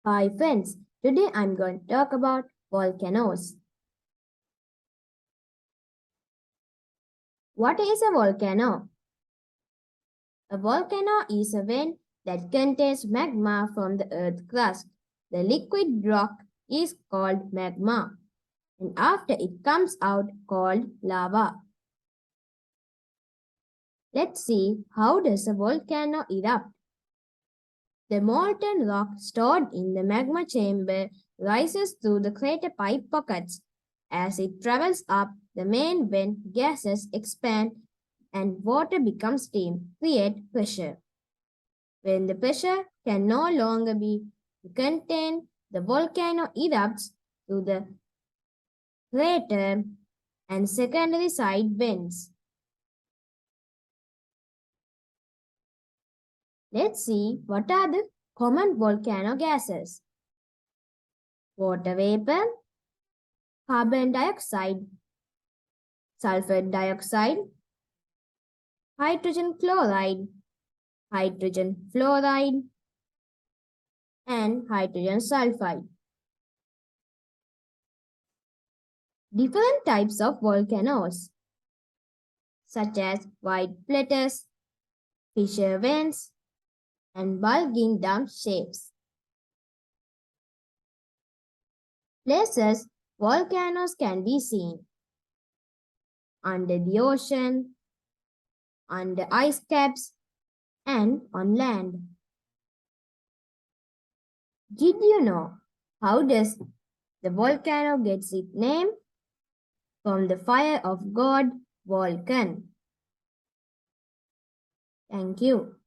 Hi friends, today I'm going to talk about volcanoes. What is a volcano? A volcano is a vent that contains magma from the earth's crust. The liquid rock is called magma, and after it comes out called lava. Let's see, how does a volcano erupt? The molten rock stored in the magma chamber rises through the crater pipe pockets. As it travels up the main vent, gases expand and water becomes steam, create pressure. When the pressure can no longer be contained, the volcano erupts through the crater and secondary side vents. Let's see what are the common volcano gases. Water vapor, carbon dioxide, sulfur dioxide, hydrogen chloride, hydrogen fluoride, and hydrogen sulfide. Different types of volcanoes, such as white plateaus, fissure vents, and bulging dome shapes. Places volcanoes can be seen under the ocean, under ice caps, and on land. Did you know how does the volcano gets its name? From the fire of god Vulcan. Thank you.